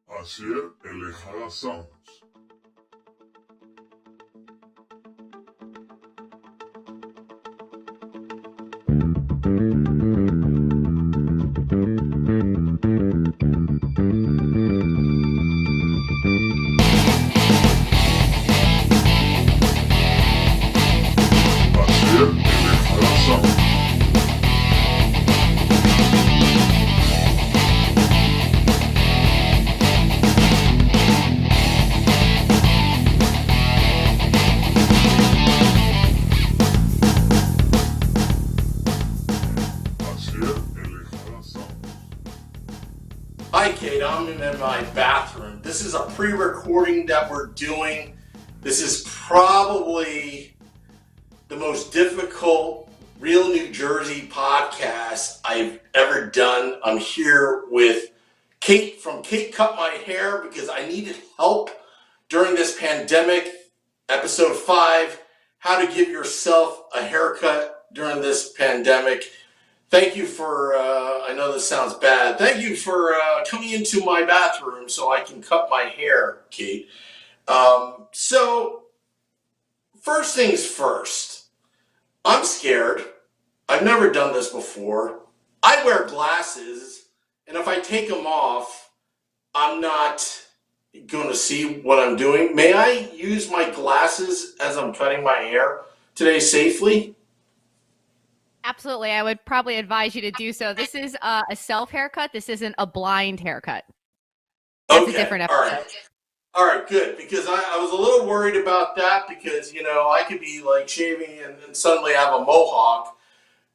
Hacer elejadas sounds. Hacer elejadas sounds. Hi Kate, I'm in my bathroom. This is a pre-recording that we're doing. This is probably the most difficult Real New Jersey podcast I've ever done. I'm here with Kate from Katecutmyhair because I needed help during this pandemic. Episode 5, how to give yourself a haircut during this pandemic. Thank you for, I know this sounds bad, thank you for coming into my bathroom so I can cut my hair, Kate. So, first things first, I'm scared. I've never done this before. I wear glasses, and if I take them off, I'm not going to see what I'm doing. May I use my glasses as I'm cutting my hair today safely? Absolutely. I would probably advise you to do so. This is a self haircut. This isn't a blind haircut. That's a different episode. All right, good. Because I was a little worried about that because, you know, I could be like shaving and suddenly have a mohawk.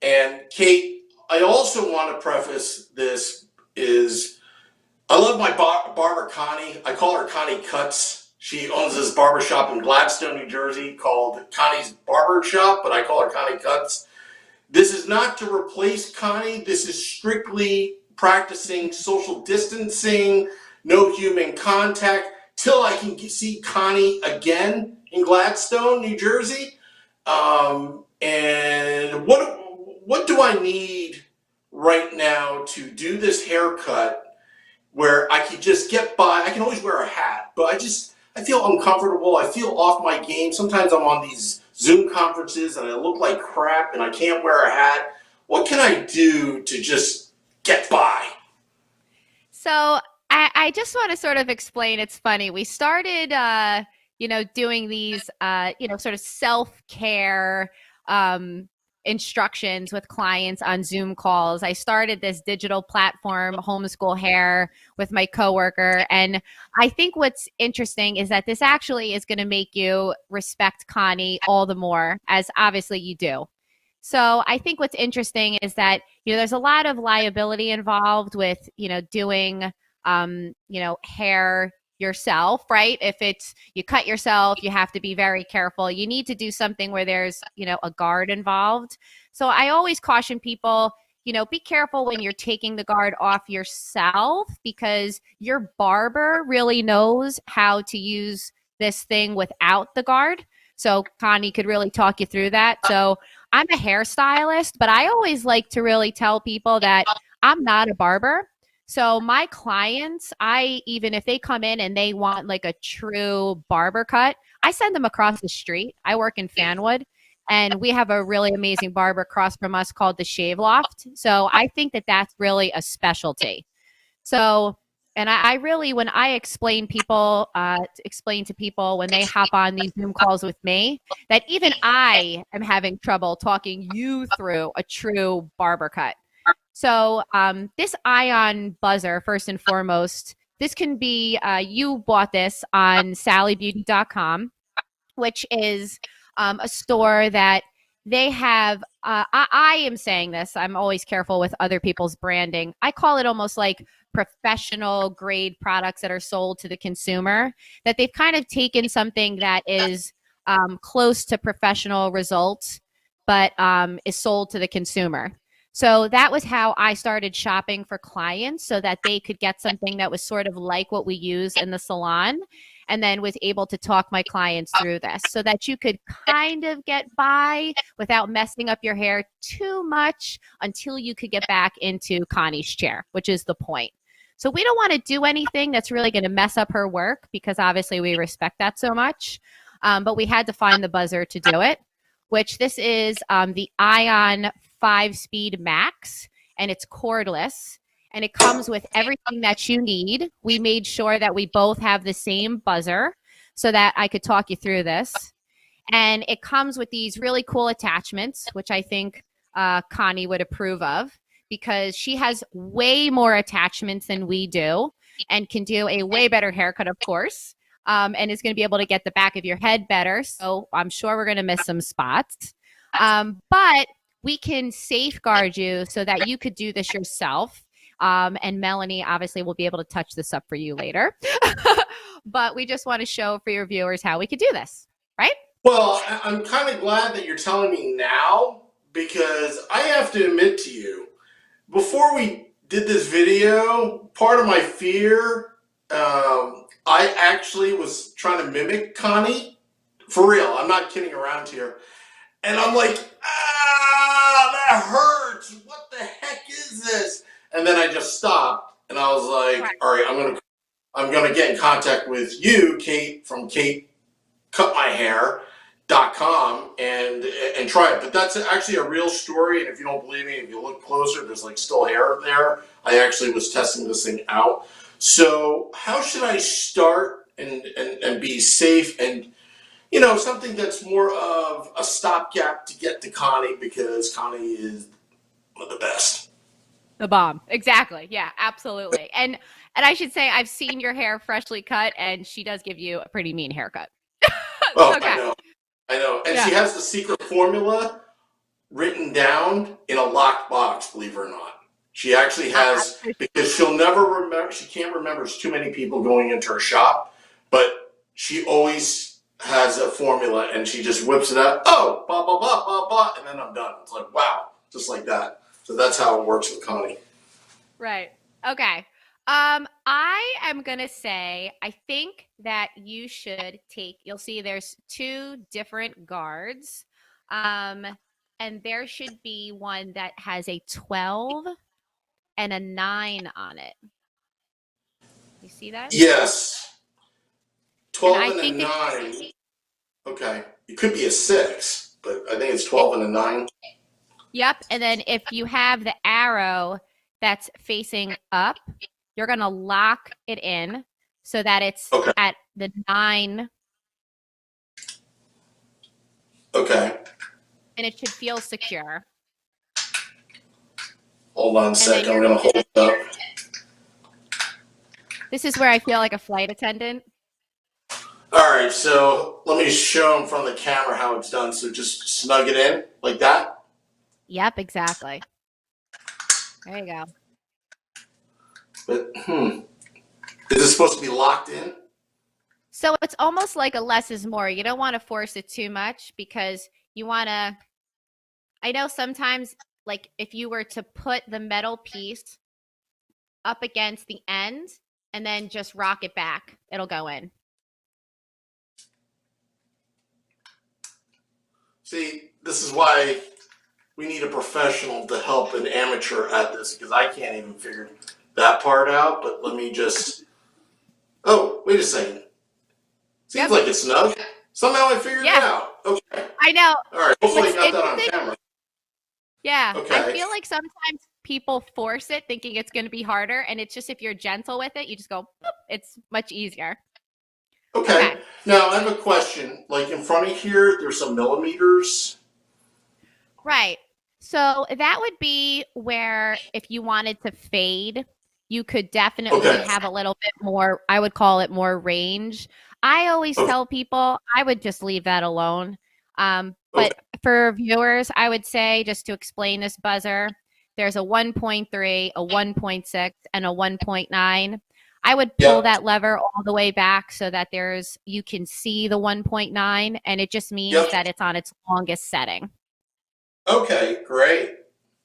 And Kate, I also want to preface this is I love my barber, Connie. I call her Connie Cuts. She owns this barber shop in Gladstone, New Jersey called Connie's Barber Shop, but I call her Connie Cuts. This is not to replace Connie. This is strictly practicing social distancing, no human contact, till I can see Connie again in Gladstone, New Jersey. And what do I need right now to do this haircut where I can just get by? I can always wear a hat, but I feel uncomfortable. I feel off my game. Sometimes I'm on these Zoom conferences and I look like crap and I can't wear a hat. What can I do to just get by? So I just want to sort of explain. It's funny. We started, doing these, sort of self-care instructions with clients on Zoom calls. I started this digital platform, Homeschool Hair, with my coworker. And I think what's interesting is that this actually is going to make you respect Connie all the more, as obviously you do. So I think what's interesting is that, there's a lot of liability involved with, doing, hair yourself, right? If it's you cut yourself, you have to be very careful. You need to do something where there's, a guard involved. So I always caution people, be careful when you're taking the guard off yourself because your barber really knows how to use this thing without the guard. So Connie could really talk you through that. So I'm a hairstylist, but I always like to really tell people that I'm not a barber. So my clients, even if they come in and they want like a true barber cut, I send them across the street. I work in Fanwood and we have a really amazing barber across from us called the Shave Loft. So I think that that's really a specialty. So, and I really, when I explain to people when they hop on these Zoom calls with me, that even I am having trouble talking you through a true barber cut. So this ion buzzer, first and foremost, this can be, you bought this on sallybeauty.com, which is a store that they have, I am saying this, I'm always careful with other people's branding. I call it almost like professional grade products that are sold to the consumer, that they've kind of taken something that is close to professional results, but is sold to the consumer. So that was how I started shopping for clients so that they could get something that was sort of like what we use in the salon, and then was able to talk my clients through this so that you could kind of get by without messing up your hair too much until you could get back into Connie's chair, which is the point. So we don't want to do anything that's really going to mess up her work because obviously we respect that so much. But we had to find the buzzer to do it, which this is the Ion 5-speed Max, and it's cordless. And it comes with everything that you need. We made sure that we both have the same buzzer so that I could talk you through this. And it comes with these really cool attachments, which I think Connie would approve of because she has way more attachments than we do and can do a way better haircut, of course, and is going to be able to get the back of your head better. So I'm sure we're going to miss some spots. But we can safeguard you so that you could do this yourself. And Melanie obviously will be able to touch this up for you later. But we just want to show for your viewers how we could do this, right? Well, I'm kind of glad that you're telling me now because I have to admit to you, before we did this video, part of my fear, I actually was trying to mimic Connie. For real, I'm not kidding around here. And I'm like, that hurts. What the heck is this? And then I just stopped and I was like, all right, I'm gonna get in contact with you, Kate, from Katecutmyhair.com and try it. But that's actually a real story, and if you don't believe me, if you look closer, there's like still hair there. I actually was testing this thing out. So how should I start and be safe and something that's more of a stopgap to get to Connie because Connie is one of the best. The bomb. Exactly. Yeah, absolutely. And I should say I've seen your hair freshly cut and she does give you a pretty mean haircut. Oh, okay. I know. And she has the secret formula written down in a locked box, believe it or not. She actually has, because she'll never remember, she can't remember, there's too many people going into her shop, but she always has a formula and she just whips it out. Oh, blah, blah, blah, blah, blah, and then I'm done. It's like, wow, just like that. So that's how it works with Connie. Right. Okay. I am going to say, I think that you should you'll see there's 2 different guards. And there should be one that has a 12 and a 9 on it. You see that? Yes. 12 and a 9. Should... Okay. It could be a 6, but I think it's 12 and a 9. Yep. And then if you have the arrow that's facing up, you're going to lock it in so that it's at the 9. Okay. And it should feel secure. Hold on a second. I'm going to hold it up. This is where I feel like a flight attendant. All right. So let me show them from the camera how it's done. So just snug it in like that. Yep, exactly. There you go. But, is it supposed to be locked in? So it's almost like a less is more. You don't want to force it too much because you want to, I know sometimes, like if you were to put the metal piece up against the end and then just rock it back, it'll go in. See, this is why we need a professional to help an amateur at this because I can't even figure that part out. But let me just, oh, wait a second. Seems like it's snug. Somehow I figured it out. Okay. I know. All right. Hopefully I got that on camera. Yeah. Okay. I feel like sometimes people force it thinking it's going to be harder. And it's just if you're gentle with it, you just go, boop, it's much easier. Okay. Now I have a question. Like in front of here, there's some millimeters. Right. So that would be where if you wanted to fade, you could definitely have a little bit more, I would call it more range. I always tell people I would just leave that alone. But for viewers, I would say just to explain this buzzer, there's a 1.3, a 1.6, and a 1.9. I would pull that lever all the way back so that you can see the 1.9, and it just means that it's on its longest setting. Okay, great.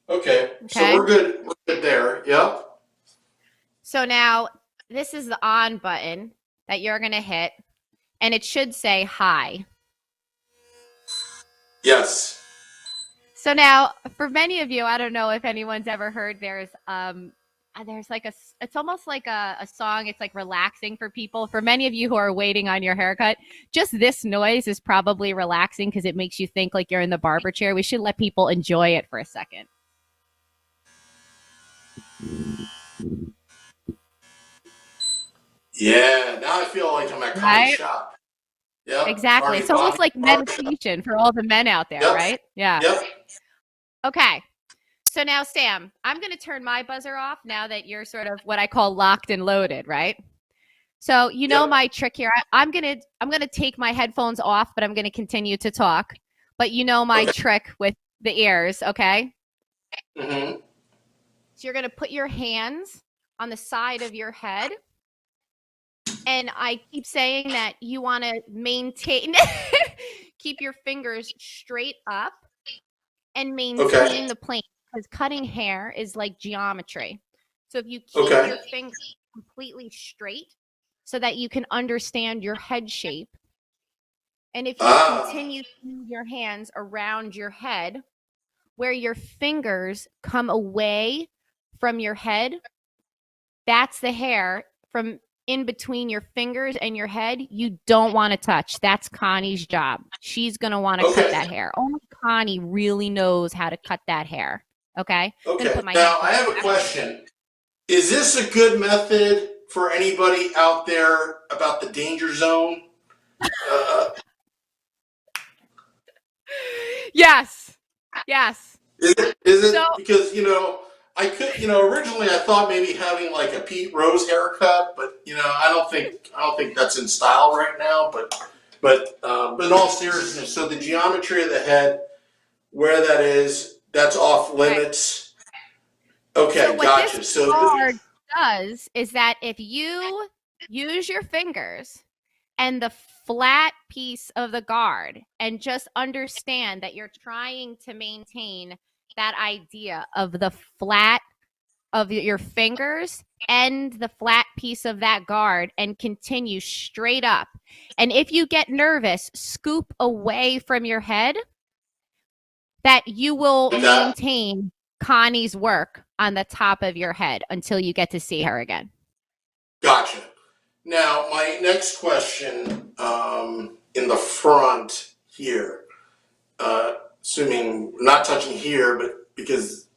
Okay, so we're good. We're good there. Yep. So now this is the on button that you're going to hit, and it should say hi. Yes. So now, for many of you, I don't know if anyone's ever heard there's there's like it's almost like a song. It's like relaxing for people. For many of you who are waiting on your haircut, just this noise is probably relaxing because it makes you think like you're in the barber chair. We should let people enjoy it for a second. Yeah, now I feel like I'm at Connie's Right? shop. Yep. Exactly. It's almost like meditation for all the men out there, Yep. right? Yeah. Yep. Okay. So now, Sam, I'm going to turn my buzzer off now that you're sort of what I call locked and loaded, right? So you know my trick here. I'm gonna take my headphones off, but I'm gonna continue to talk. But you know my trick with the ears, okay? Mm-hmm. So you're gonna put your hands on the side of your head. And I keep saying that you want to maintain, keep your fingers straight up and maintain the plane, because cutting hair is like geometry. So if you keep your fingers completely straight so that you can understand your head shape, and if you continue to move your hands around your head, where your fingers come away from your head, that's the hair from in between your fingers and your head you don't want to touch. That's Connie's job. She's going to want to cut that hair. Only Connie really knows how to cut that hair. Okay? Okay. Now, I have a question. Is this a good method for anybody out there about the danger zone? Yes. Yes. Is it so, because, I could, originally I thought maybe having like a Pete Rose haircut, but I don't think that's in style right now. But in all seriousness, so the geometry of the head, where that is, that's off limits. Right. Okay, so gotcha. This guard does is that if you use your fingers and the flat piece of the guard and just understand that you're trying to maintain that idea of the flat of your fingers and the flat piece of that guard and continue straight up. And if you get nervous, scoop away from your head, that you will maintain Connie's work on the top of your head until you get to see her again. Gotcha. Now, my next question, in the front here, assuming not touching here, but because,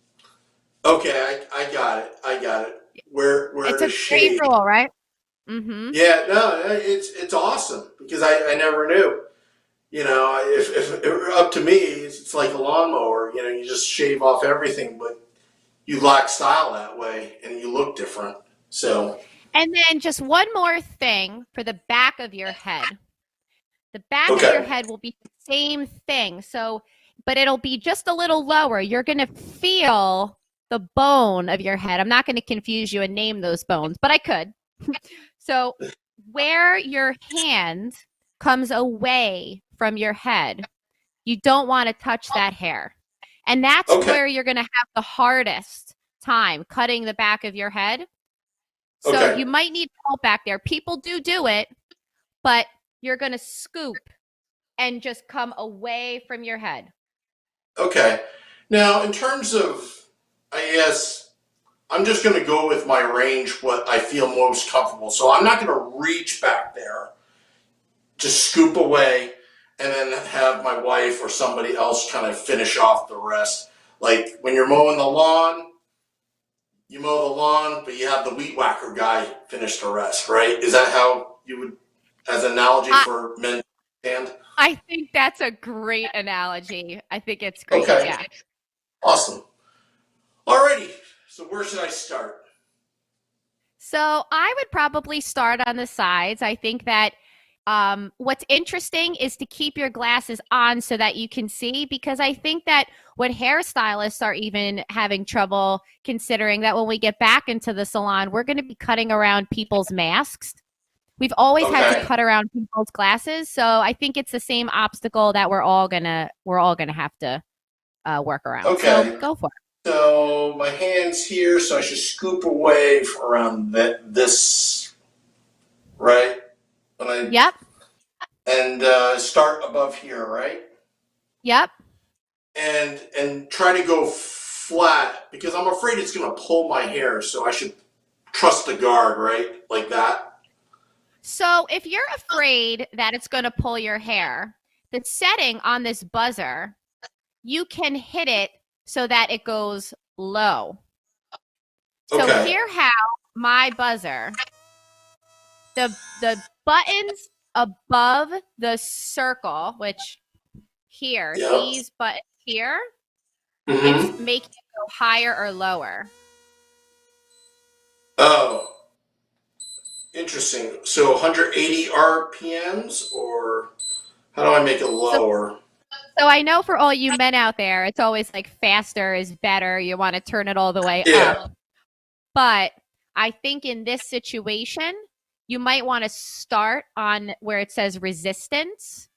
okay, I got it. Where it's the a shade. great rule, right? Mm-hmm. Yeah, no, it's awesome because I never knew. If it were up to me, it's like a lawnmower. You just shave off everything, but you lack style that way, and you look different. So. And then just one more thing for the back of your head. The back of your head will be the same thing. So, but it'll be just a little lower. You're going to feel the bone of your head. I'm not going to confuse you and name those bones, but I could. So where your hand comes away from your head, you don't want to touch that hair. And that's where you're going to have the hardest time cutting the back of your head. So you might need help back there. People do it, but you're going to scoop and just come away from your head. Okay. Now, in terms of, I guess, I'm just going to go with my range, what I feel most comfortable. So I'm not going to reach back there, just scoop away, and then have my wife or somebody else kind of finish off the rest. Like when you're mowing the lawn, you mow the lawn, but you have the weed whacker guy finish the rest, right? Is that how you would, as an analogy for men and? I think that's a great analogy. I think it's great. Okay. Yeah. Awesome. Alrighty. So where should I start? So I would probably start on the sides. I think that what's interesting is to keep your glasses on so that you can see, because I think that what hairstylists are even having trouble considering that when we get back into the salon, we're going to be cutting around people's masks. We've always had to cut around people's glasses. So I think it's the same obstacle that we're all gonna have to work around. Okay. So go for it. So my hand's here, so I should scoop away around this, right? Yep. And start above here, right? Yep. And try to go flat because I'm afraid it's going to pull my hair. So I should trust the guard, right? Like that. So if you're afraid that it's going to pull your hair, the setting on this buzzer, you can hit it so that it goes low. So Okay. here how my buzzer, the buttons above the circle, which here, Yep. these buttons here, Mm-hmm. it's making it go higher or lower. Oh, interesting. So 180 RPMs, or how do I make it lower? So I know for all you men out there, it's always like faster is better. You want to turn it all the way up. But I think in this situation, you might want to start on where it says resistance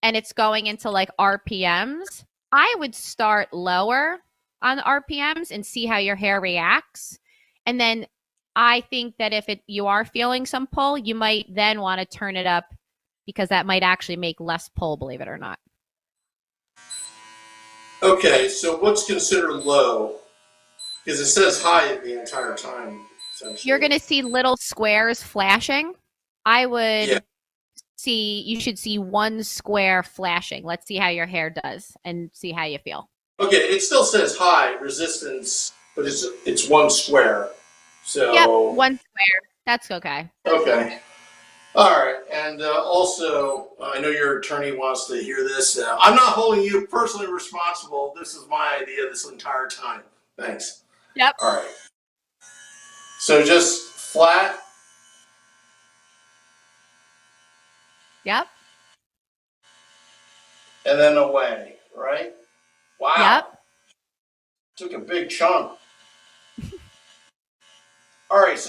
and it's going into like RPMs. I would start lower on the RPMs and see how your hair reacts. And then I think that if you are feeling some pull, you might then want to turn it up because that might actually make less pull, believe it or not. Okay, so what's considered low? Because it says high the entire time, essentially. You're going to see little squares flashing. I would you should see one square flashing. Let's see how your hair does and see how you feel. Okay, it still says high resistance, but it's one square. So yep, one square. That's okay. Okay. All right, and also, I know your attorney wants to hear this. I'm not holding you personally responsible. This is my idea this entire time. Thanks. Yep. All right. So just flat. Yep. And then away, right? Wow. Yep. Took a big chunk. All right,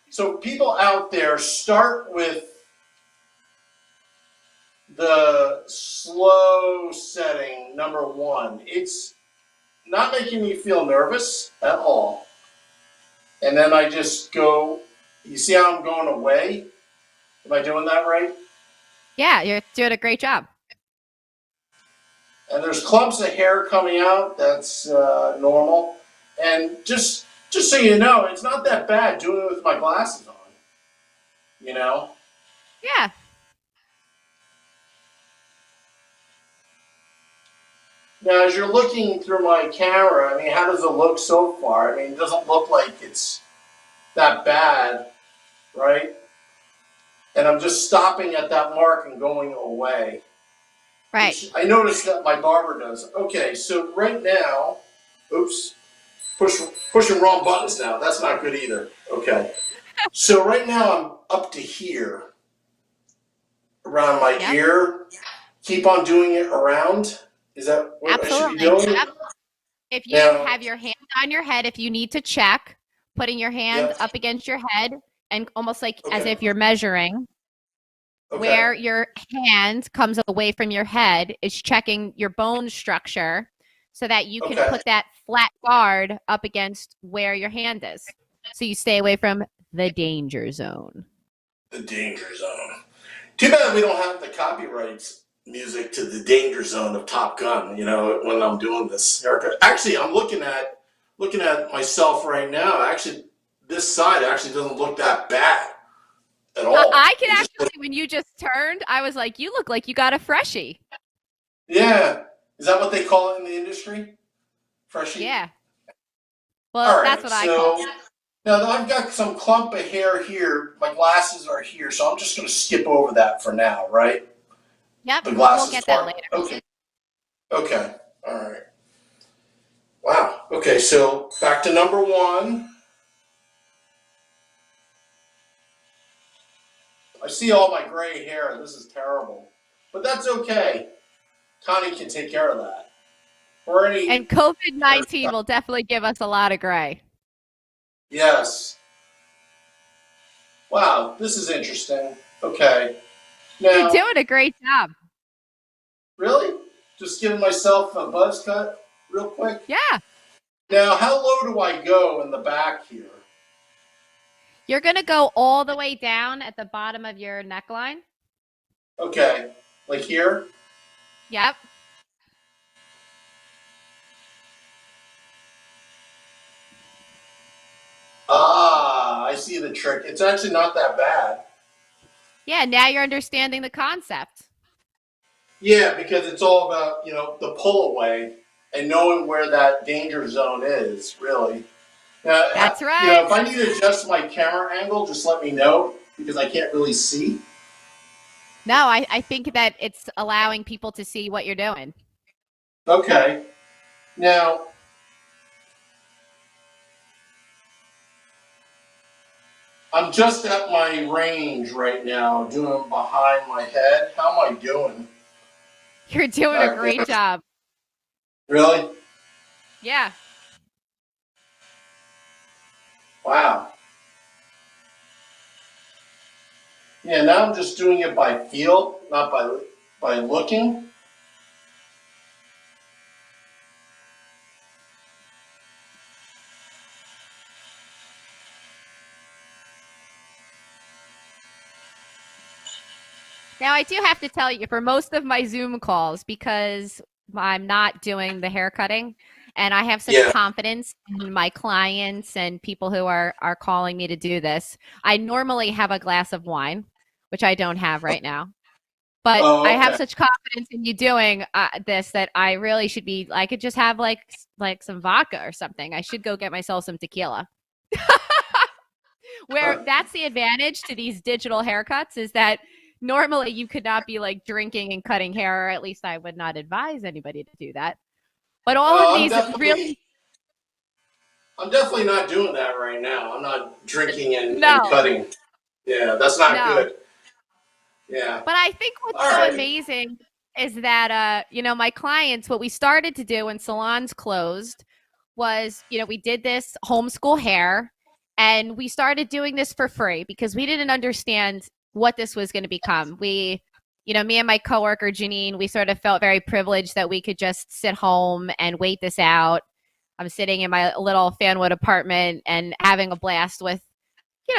so people out there, start with the slow setting, number 1. It's not making me feel nervous at all. And then I just go, you see how I'm going away? Am I doing that right? Yeah, you're doing a great job. And there's clumps of hair coming out. That's normal. And just so you know, it's not that bad doing it with my glasses on. You know? Yeah. Now, as you're looking through my camera, I mean, how does it look so far? I mean, it doesn't look like it's that bad, right? And I'm just stopping at that mark and going away. Right. I noticed that my barber does. Okay, so right now, oops, pushing wrong buttons now. That's not good either. Okay. So right now I'm up to here, around my ear. Keep on doing it around. Is that what I should be doing? Yep. If you have your hand on your head, if you need to check, putting your hand up against your head and almost like as if you're measuring, where your hand comes away from your head is checking your bone structure so that you can put that flat guard up against where your hand is. So you stay away from the danger zone. The danger zone. Too bad we don't have the copyrights music to the danger zone of Top Gun, you know, when I'm doing this haircut. Actually, I'm looking at myself right now. Actually, this side actually doesn't look that bad at all. I can actually, when you just turned, I was like, you look like you got a freshie. Yeah. Is that what they call it in the industry? Freshie? Yeah. Well, that's what I call it. Now, I've got some clump of hair here. My glasses are here, so I'm just going to skip over that for now, right? Yep, the glasses we'll get part. that later. Okay, all right. Wow, okay, so back to number 1. I see all my gray hair. This is terrible. But that's okay. Connie can take care of that. And COVID-19 will definitely give us a lot of gray. Yes. Wow, this is interesting. Okay. Now, you're doing a great job. Really? Just giving myself a buzz cut real quick? Yeah. Now, how low do I go in the back here? You're going to go all the way down at the bottom of your neckline. Okay. Like here? Yep. Ah, I see the trick. It's actually not that bad. Yeah, now you're understanding the concept. Yeah, because it's all about, the pull away and knowing where that danger zone is, really. That's right. If I need to adjust my camera angle, just let me know because I can't really see. No, I think that it's allowing people to see what you're doing. Okay. Now, I'm just at my range right now, doing behind my head. How am I doing? You're doing a great job. Really? Yeah. Wow. Yeah, now I'm just doing it by feel, not by looking. Now, I do have to tell you, for most of my Zoom calls, because I'm not doing the hair cutting, and I have such confidence in my clients and people who are calling me to do this, I normally have a glass of wine, which I don't have right now. But I have such confidence in you doing this that I really should be. I could just have like some vodka or something. I should go get myself some tequila. Where that's the advantage to these digital haircuts is that normally you could not be like drinking and cutting hair, or at least I would not advise anybody to do that. But all of these really. I'm definitely not doing that right now. I'm not drinking and cutting. Yeah, that's not good. Yeah. But I think what's so amazing is that, my clients, what we started to do when salons closed was, we did this homeschool hair, and we started doing this for free because we didn't understand what this was going to become. Me and my coworker, Janine, we sort of felt very privileged that we could just sit home and wait this out. I'm sitting in my little Fanwood apartment and having a blast with,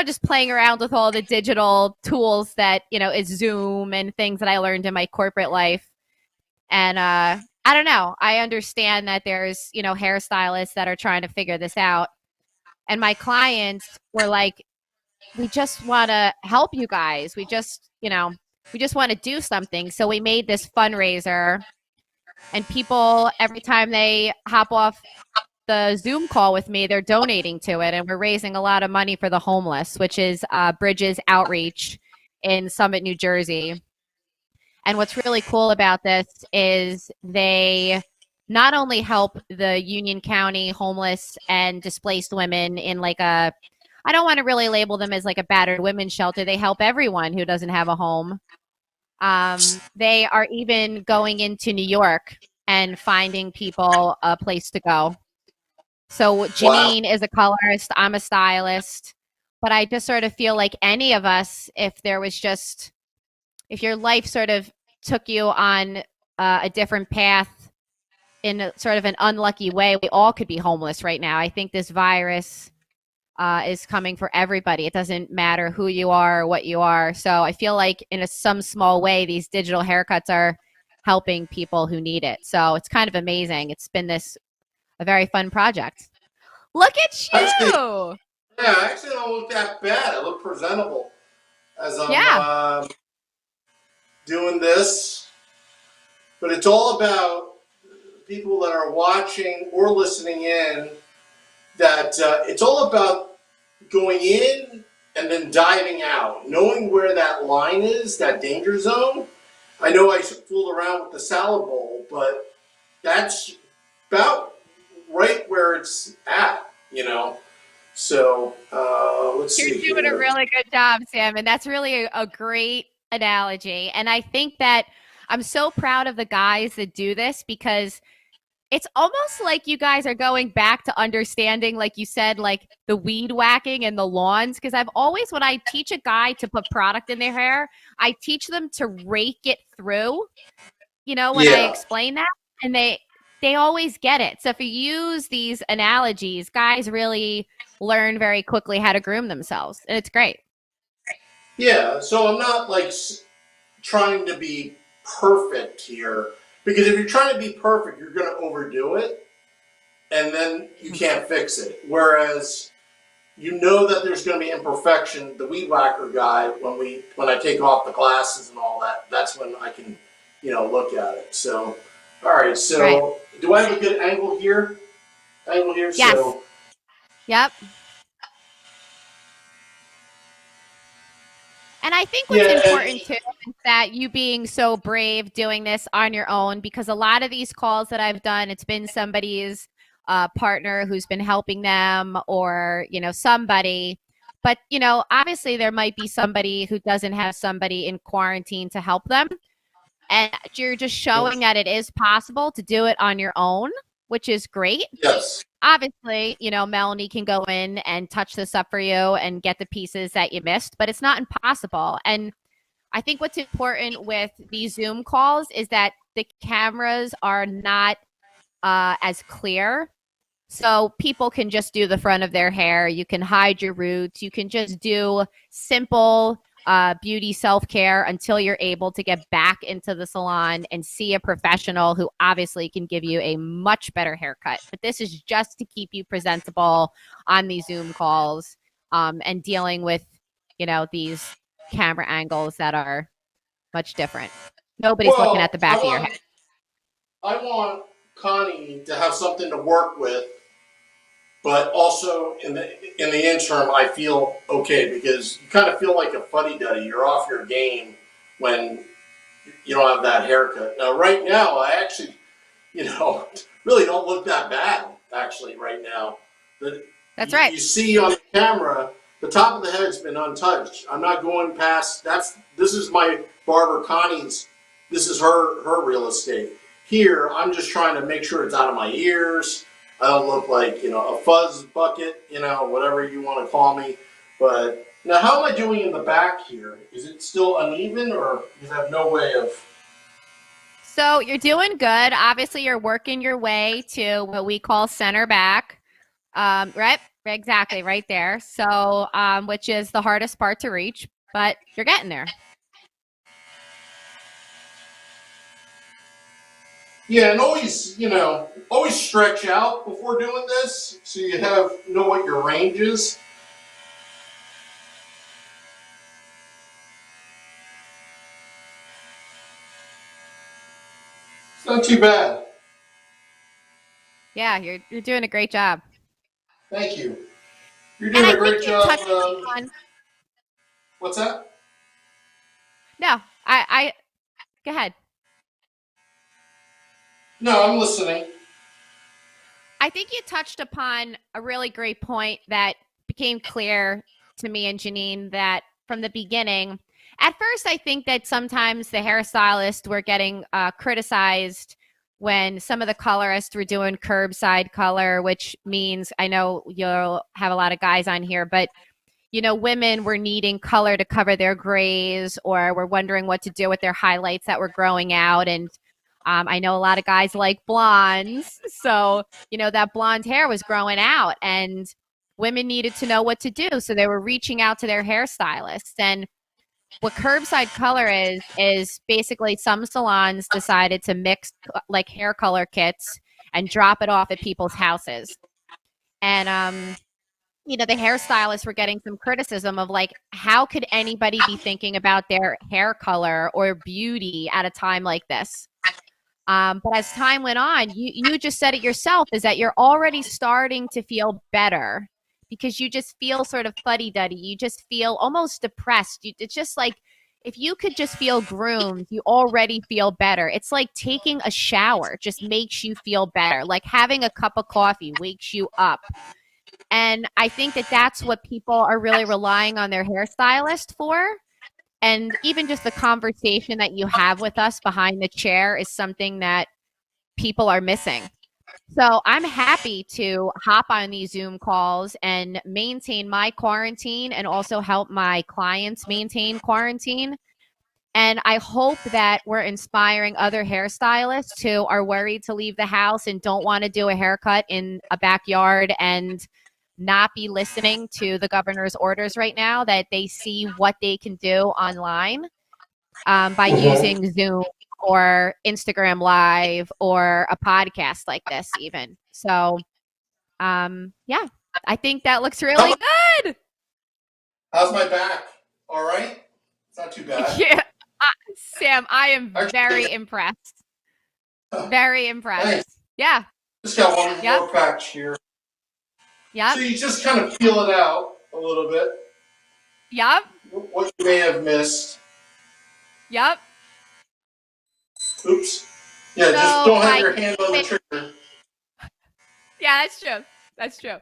just playing around with all the digital tools that, is Zoom and things that I learned in my corporate life. And I don't know. I understand that there's, hairstylists that are trying to figure this out. And my clients were like, we just want to help you guys. We just want to do something. So we made this fundraiser, and people, every time they hop off the Zoom call with me, they're donating to it. And we're raising a lot of money for the homeless, which is Bridges Outreach in Summit, New Jersey. And what's really cool about this is they not only help the Union County homeless and displaced women in I don't want to really label them as like a battered women's shelter. They help everyone who doesn't have a home. They are even going into New York and finding people a place to go. So Janine is a colorist. I'm a stylist. But I just sort of feel like any of us, if your life sort of took you on a different path in a sort of an unlucky way, we all could be homeless right now. I think this virus is coming for everybody. It doesn't matter who you are or what you are. So I feel like in some small way, these digital haircuts are helping people who need it. So it's kind of amazing. It's been a very fun project. Look at you! I actually don't look that bad. I look presentable as I'm doing this. But it's all about people that are watching or listening in, that it's all about going in and then diving out, knowing where that line is, that danger zone. I know I fooled around with the salad bowl, but that's about right where it's at, So let's see. You're doing a really good job, Sam, and that's really a great analogy. And I think that I'm so proud of the guys that do this, because it's almost like you guys are going back to understanding, like you said, like the weed whacking and the lawns. Because I've always, when I teach a guy to put product in their hair, I teach them to rake it through, when I explain that. And they always get it. So if you use these analogies, guys really learn very quickly how to groom themselves. And it's great. Yeah, so I'm not trying to be perfect here, because if you're trying to be perfect, you're going to overdo it, and then you can't fix it. Whereas, you know that there's going to be imperfection. The weed whacker guy, when I take off the glasses and all that, that's when I can, look at it. So, all right. So, Right. do I have a good angle here? Yes. So, Yep. And I think what's yeah, important too is that you being so brave doing this on your own, because a lot of these calls that I've done, it's been somebody's partner who's been helping them, or somebody. But obviously there might be somebody who doesn't have somebody in quarantine to help them, and you're just showing that it is possible to do it on your own, which is great. yes. Obviously, Melanie can go in and touch this up for you and get the pieces that you missed, but it's not impossible. And I think what's important with these Zoom calls is that the cameras are not as clear. So people can just do the front of their hair. You can hide your roots. You can just do simple beauty self-care until you're able to get back into the salon and see a professional who obviously can give you a much better haircut. But this is just to keep you presentable on these Zoom calls and dealing with, these camera angles that are much different. Nobody's looking at the back of your head. I want Connie to have something to work with, but also in the interim, I feel okay, because you kind of feel like a fuddy-duddy. You're off your game when you don't have that haircut. Now, right now, I actually, really don't look that bad, actually, right now. That's right. You see on the camera, the top of the head's been untouched. I'm not going past, this is my barber Connie's, this is her real estate. Here, I'm just trying to make sure it's out of my ears. I don't look like, a fuzz bucket, whatever you want to call me. But now, how am I doing in the back here? Is it still uneven, or do I have no way of? So you're doing good. Obviously, you're working your way to what we call center back. Right? Exactly, right there. So, which is the hardest part to reach, but you're getting there. Yeah, and always stretch out before doing this, so you know what your range is. It's not too bad. Yeah, you're doing a great job. Thank you. You're doing a great job. What's that? No, I go ahead. No, I'm listening. I think you touched upon a really great point that became clear to me and Janine, that from the beginning. At first, I think that sometimes the hairstylists were getting criticized when some of the colorists were doing curbside color, which means, I know you'll have a lot of guys on here, but women were needing color to cover their grays, or were wondering what to do with their highlights that were growing out. And I know a lot of guys like blondes. So, that blonde hair was growing out and women needed to know what to do. So they were reaching out to their hairstylists. And what curbside color is basically some salons decided to mix like hair color kits and drop it off at people's houses. And, the hairstylists were getting some criticism of like, how could anybody be thinking about their hair color or beauty at a time like this? But as time went on, you just said it yourself, is that you're already starting to feel better, because you just feel sort of fuddy-duddy. You just feel almost depressed. It's just like, if you could just feel groomed, you already feel better. It's like taking a shower just makes you feel better. Like having a cup of coffee wakes you up. And I think that that's what people are really relying on their hairstylist for. And even just the conversation that you have with us behind the chair is something that people are missing. So I'm happy to hop on these Zoom calls and maintain my quarantine and also help my clients maintain quarantine. And I hope that we're inspiring other hairstylists who are worried to leave the house and don't want to do a haircut in a backyard and not be listening to the governor's orders right now, that they see what they can do online by using Zoom or Instagram Live or a podcast like this even. So, yeah, I think that looks really good. How's my back? All right? It's not too bad. Yeah. Sam, I am very impressed. Very impressed. Thanks. Yeah. Just got one more patch here. Yep. So you just kind of peel it out a little bit. Yep. What you may have missed. Yep. Oops. Yeah, just don't have your hand on the trigger. Yeah, that's true. That's true.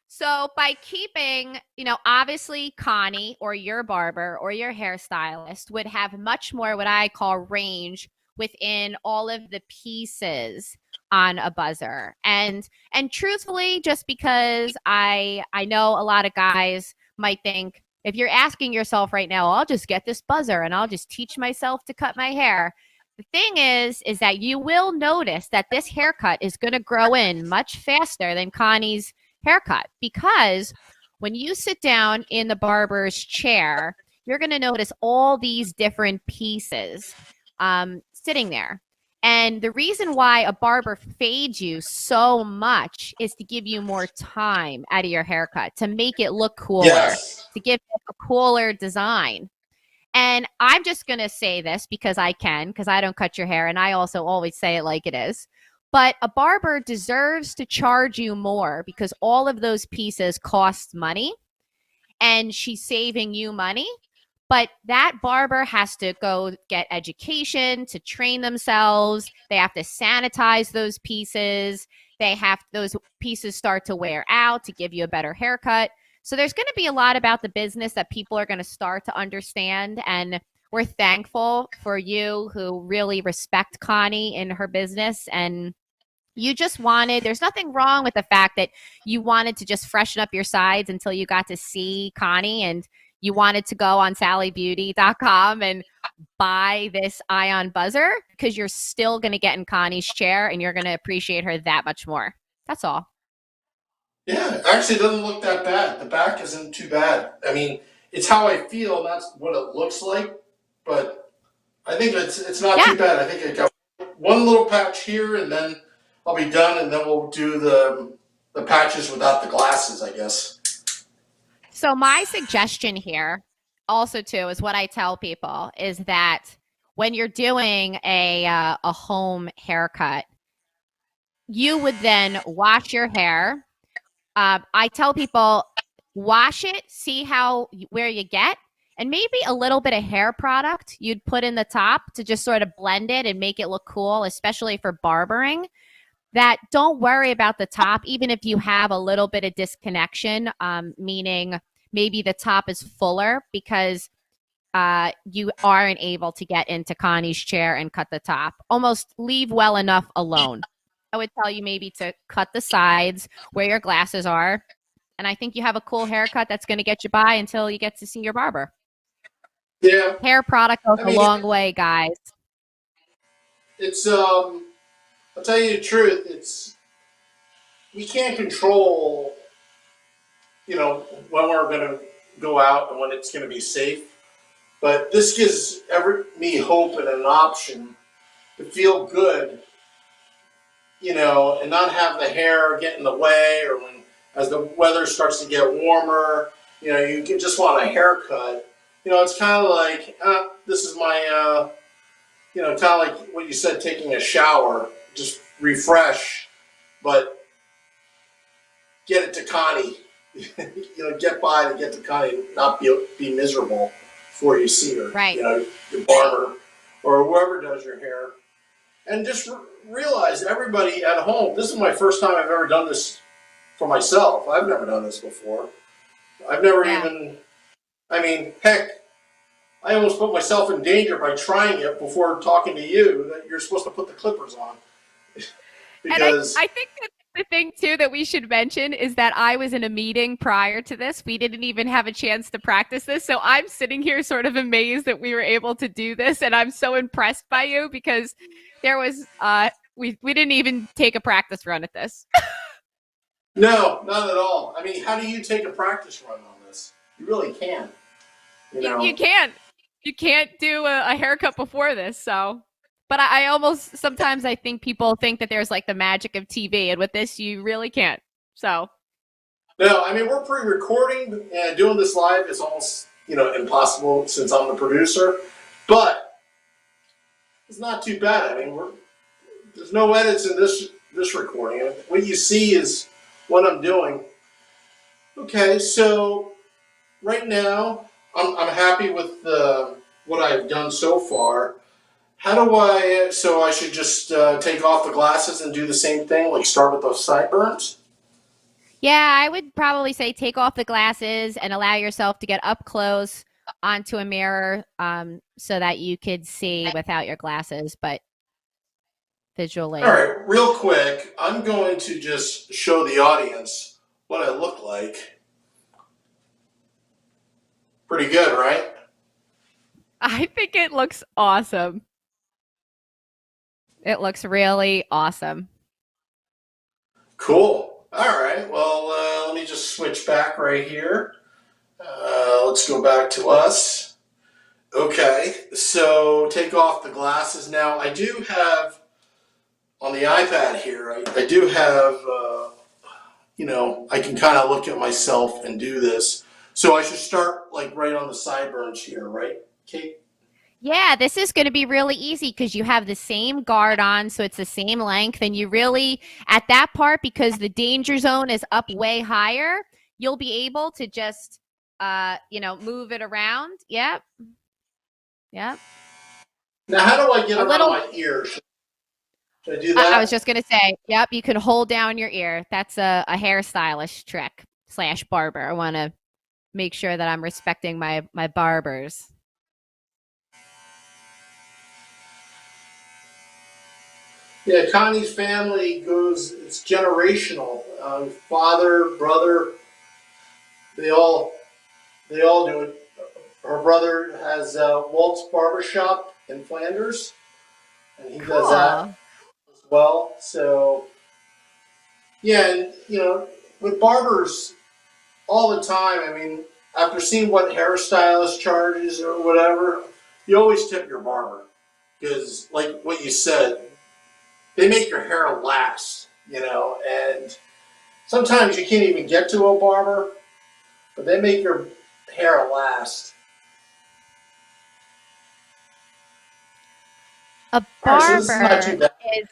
So by keeping, obviously Connie or your barber or your hairstylist would have much more what I call range within all of the pieces on a buzzer. And truthfully, just because I know a lot of guys might think, if you're asking yourself right now, I'll just get this buzzer and I'll just teach myself to cut my hair. The thing is that you will notice that this haircut is going to grow in much faster than Connie's haircut, because when you sit down in the barber's chair, you're going to notice all these different pieces sitting there. And the reason why a barber fades you so much is to give you more time out of your haircut, to make it look cooler, to give it a cooler design. And I'm just going to say this because I can, because I don't cut your hair, and I also always say it like it is. But a barber deserves to charge you more because all of those pieces cost money, and she's saving you money. But that barber has to go get education to train themselves. They have to sanitize those pieces. Those pieces start to wear out to give you a better haircut. So there's going to be a lot about the business that people are going to start to understand. And we're thankful for you who really respect Connie in her business. And you just there's nothing wrong with the fact that you wanted to just freshen up your sides until you got to see Connie, and you wanted to go on sallybeauty.com and buy this ion buzzer, because you're still going to get in Connie's chair and you're going to appreciate her that much more. That's all. Yeah, actually it doesn't look that bad. The back isn't too bad. I mean, it's how I feel, not what it looks like, but I think it's not too bad. I think I got one little patch here, and then I'll be done, and then we'll do the patches without the glasses, I guess. So my suggestion here also too is what I tell people is that when you're doing a home haircut, you would then wash your hair. I tell people, wash it, see where you get, and maybe a little bit of hair product you'd put in the top to just sort of blend it and make it look cool, especially for barbering. That don't worry about the top, even if you have a little bit of disconnection, meaning maybe the top is fuller because you aren't able to get into Connie's chair and cut the top. Almost leave well enough alone. I would tell you maybe to cut the sides where your glasses are. And I think you have a cool haircut that's going to get you by until you get to see your barber. Yeah. Hair product goes a long way, guys. It's, I'll tell you the truth, we can't control, when we're going to go out and when it's going to be safe. But this gives me hope and an option to feel good, and not have the hair get in the way, or as the weather starts to get warmer, you just want a haircut. It's kind of like, this is my, kind of like what you said, taking a shower, just refresh, but get it to Connie. Get by to get to Connie, not be miserable before you see her. Right. Your barber or whoever does your hair. And just realize, everybody at home, this is my first time I've ever done this for myself. I've never done this before. I've never heck, I almost put myself in danger by trying it before talking to you that you're supposed to put the clippers on. Because and I think that the thing too that we should mention is that I was in a meeting prior to this. We didn't even have a chance to practice this. So I'm sitting here sort of amazed that we were able to do this. And I'm so impressed by you because there was, we didn't even take a practice run at this. No, not at all. I mean, how do you take a practice run on this? You really can't. You can't. You can't do a haircut before this, so. But I almost, sometimes I think people think that there's like the magic of TV, and with this, you really can't. So. No, I mean we're pre-recording and doing this live is almost impossible since I'm the producer, but it's not too bad. I mean there's no edits in this recording. What you see is what I'm doing. Okay, so right now I'm happy with what I've done so far. How do so I should just take off the glasses and do the same thing, like start with those sideburns? Yeah, I would probably say take off the glasses and allow yourself to get up close onto a mirror so that you could see without your glasses, but visually. All right, real quick, I'm going to just show the audience what I look like. Pretty good, right? I think it looks awesome. It looks really awesome. Cool. All right, well, let me just switch back right here. Let's go back to us. Okay, so take off the glasses. Now, I do have, on the iPad here, I do have, I can kind of look at myself and do this. So I should start like right on the sideburns here, right, Kate? Yeah, this is going to be really easy because you have the same guard on, so it's the same length. And you really, at that part, because the danger zone is up way higher, you'll be able to just, move it around. Yep. Yep. Now, how do I get around my ears? Should I do that? I was just going to say, yep, you can hold down your ear. That's a hairstylist trick / barber. I want to make sure that I'm respecting my barbers. Yeah, Connie's family it's generational. Father, brother, they all do it. Her brother has Walt's barber shop in Flanders, and he does that as well. So, yeah, and with barbers all the time, I mean, after seeing what hairstylist charges or whatever, you always tip your barber because, like what you said, they make your hair last, and sometimes you can't even get to a barber, but they make your hair last. A barber so not too bad. is,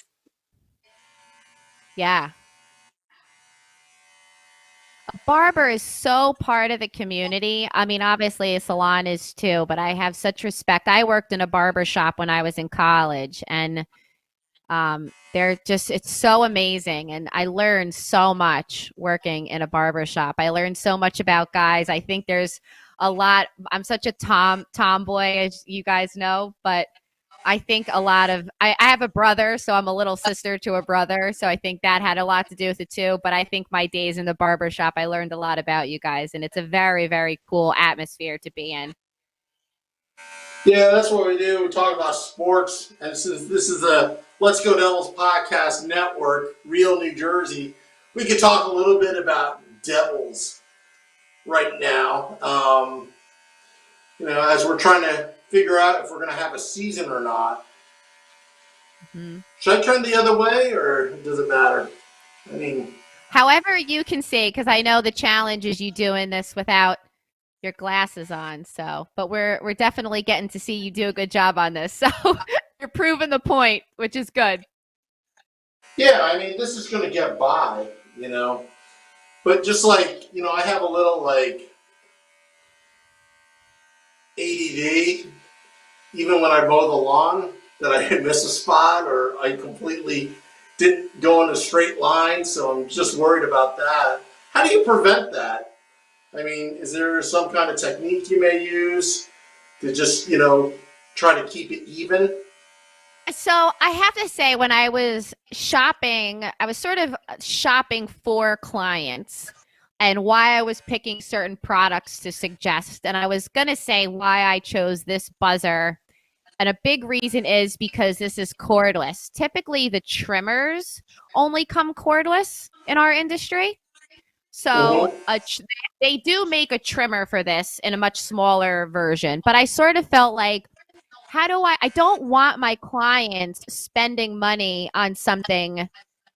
yeah. A barber is so part of the community. I mean, obviously a salon is too, but I have such respect. I worked in a barber shop when I was in college, and it's so amazing. And I learned so much working in a barber shop. I learned so much about guys. I think there's a lot. I'm such a tomboy, as you guys know, but I think I have a brother, so I'm a little sister to a brother. So I think that had a lot to do with it too. But I think my days in the barber shop, I learned a lot about you guys, and it's a very, very cool atmosphere to be in. Yeah, that's what we do. We talk about sports, and this is a Let's Go Devils podcast network, Real New Jersey. We could talk a little bit about Devils right now. As we're trying to figure out if we're going to have a season or not. Mm-hmm. Should I turn the other way, or does it matter? I mean, however you can see, because I know the challenge is you doing this without your glasses on. So, but we're definitely getting to see you do a good job on this. So you're proving the point, which is good. Yeah, I mean, this is going to get by, but just like, I have a little like ADD, even when I mow the lawn, that I miss a spot or I completely didn't go in a straight line. So I'm just worried about that. How do you prevent that? I mean, is there some kind of technique you may use to just, try to keep it even? So I have to say, when I was shopping, I was sort of shopping for clients and why I was picking certain products to suggest. And I was going to say why I chose this buzzer. And a big reason is because this is cordless. Typically, the trimmers only come cordless in our industry. So they do make a trimmer for this in a much smaller version. But I sort of felt like, I don't want my clients spending money on something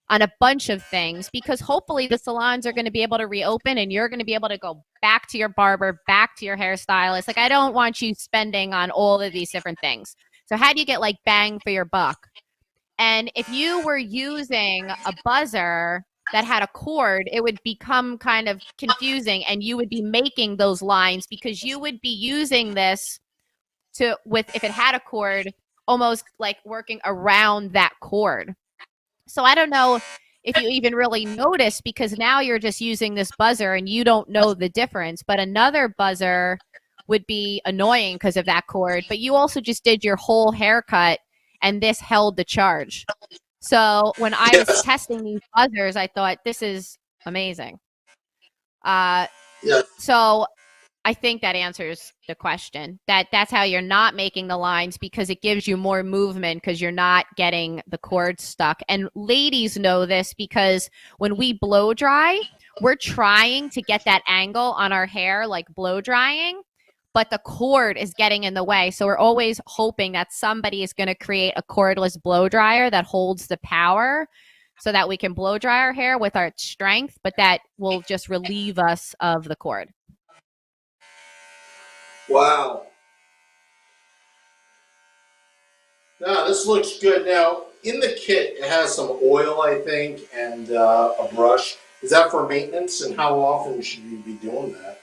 on a bunch of things, because hopefully the salons are going to be able to reopen and you're going to be able to go back to your barber, back to your hairstylist. Like, I don't want you spending on all of these different things. So how do you get like bang for your buck? And if you were using a buzzer that had a cord, it would become kind of confusing, and you would be making those lines because you would be using this if it had a cord, almost like working around that cord. So I don't know if you even really notice, because now you're just using this buzzer and you don't know the difference. But another buzzer would be annoying because of that cord. But you also just did your whole haircut and this held the charge. So when I was testing these buzzers, I thought, this is amazing. So I think that answers the question. That's how you're not making the lines, because it gives you more movement because you're not getting the cord stuck. And ladies know this because when we blow dry, we're trying to get that angle on our hair, like blow drying, but the cord is getting in the way. So we're always hoping that somebody is going to create a cordless blow dryer that holds the power so that we can blow dry our hair with our strength, but that will just relieve us of the cord. Wow. Now, this looks good. Now, in the kit, it has some oil, I think, and a brush. Is that for maintenance, and how often should you be doing that?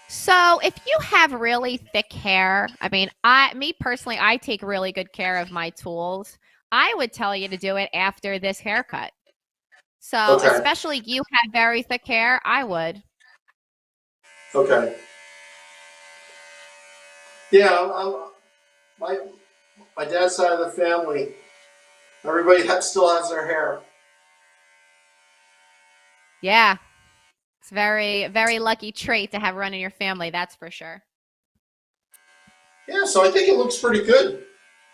So if you have really thick hair, I mean, me personally, I take really good care of my tools. I would tell you to do it after this haircut. So especially you have very thick hair, I would. Okay. Yeah, my dad's side of the family, everybody still has their hair. Yeah. It's very, very lucky trait to have run in your family, that's for sure. Yeah, so I think it looks pretty good.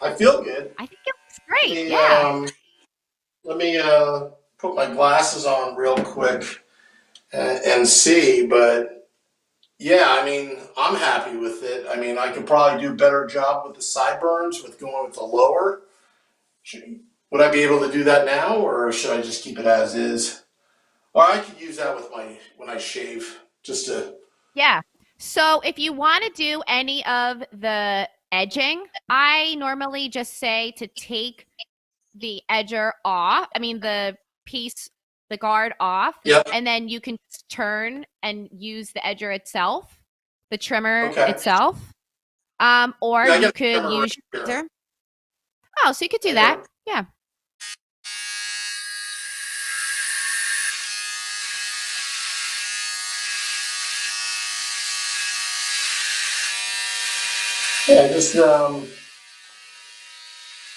I feel good. I think it looks great. Let me put my glasses on real quick and see, but yeah, I mean, I'm happy with it. I mean, I could probably do a better job with the sideburns with going with the lower. Would I be able to do that now, or should I just keep it as is? Or I could use that with when I shave, just to. Yeah. So if you want to do any of the edging, I normally just say to take the edger off. I mean, the guard off. Yep. And then you can turn and use the edger itself, the trimmer itself. Or you could use your razor. Oh, so you could do that. Yeah. Yeah, I just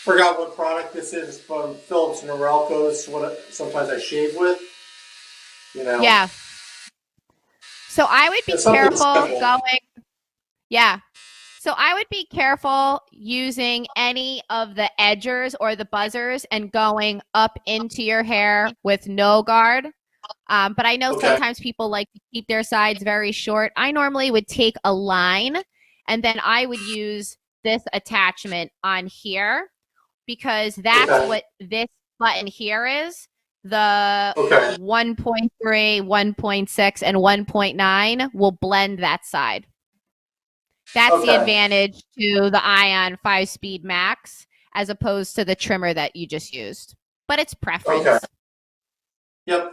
forgot what product this is. It's from Philips Norelco. This is what sometimes I shave with. You know. Yeah. So I would be careful going. Yeah. So I would be careful using any of the edgers or the buzzers and going up into your hair with no guard. But I know sometimes people like to keep their sides very short. I normally would take a line, and then I would use this attachment on here, because that's what this button here is. The 1.3, 1.6, and 1.9 will blend that side. That's the advantage to the Ion 5-Speed Max as opposed to the trimmer that you just used. But it's preference. Okay. Yep.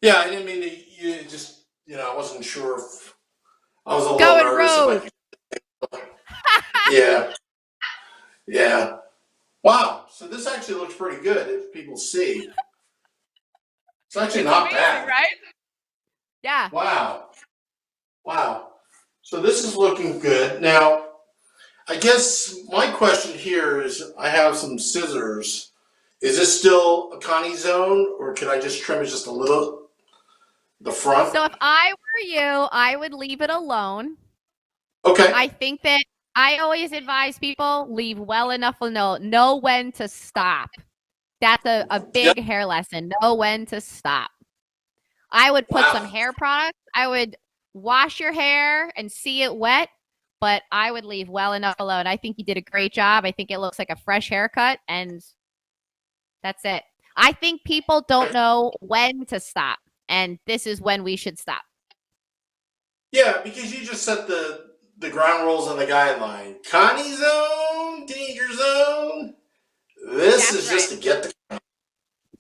Yeah, I didn't mean to. You just, I wasn't sure if I was a little nervous. Yeah. Yeah. Wow. So this actually looks pretty good if people see. It's actually not bad, right? Yeah. Wow. Wow. So this is looking good. Now, I guess my question here is, I have some scissors. Is this still a Connie zone, or could I just trim it just a little, the front? So if I were you, I would leave it alone. Okay. I think that I always advise people leave well enough to know when to stop. That's a big hair lesson. Know when to stop. I would put some hair products. I would wash your hair and see it wet, but I would leave well enough alone. I think you did a great job. I think it looks like a fresh haircut, and that's it. I think people don't know when to stop, and this is when we should stop. Yeah, because you just set the ground rules and the guideline. Connie zone, danger zone. This is just to get the.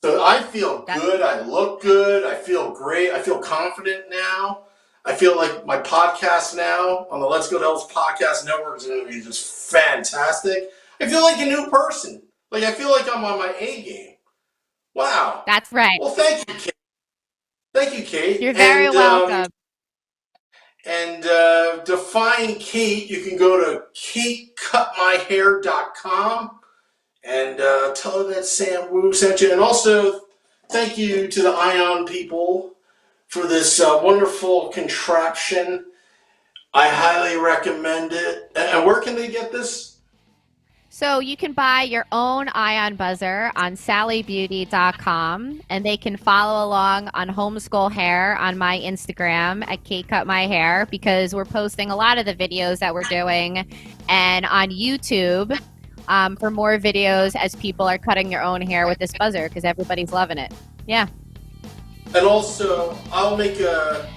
So I feel good. I look good. I feel great. I feel confident now. I feel like my podcast now on the Let's Go to Health Podcast Network is going to be just fantastic. I feel like a new person. Like I feel like I'm on my A game. Wow. That's right. Well, thank you, Kate. Thank you, Kate. You're very welcome. And to find Kate, you can go to Katecutmyhair.com and tell her that Sam Wu sent you. And also, thank you to the Ion people for this wonderful contraption. I highly recommend it. And where can they get this? So you can buy your own Ion Buzzer on sallybeauty.com, and they can follow along on Homeschool Hair on my Instagram at Katecutmyhair, because we're posting a lot of the videos that we're doing, and on YouTube for more videos as people are cutting their own hair with this buzzer, because everybody's loving it. Yeah. And also, I'll make a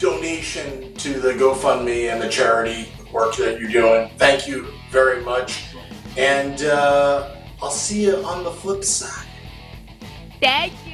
donation to the GoFundMe and the charity work that you're doing. Thank you very much. And I'll see you on the flip side. Thank you.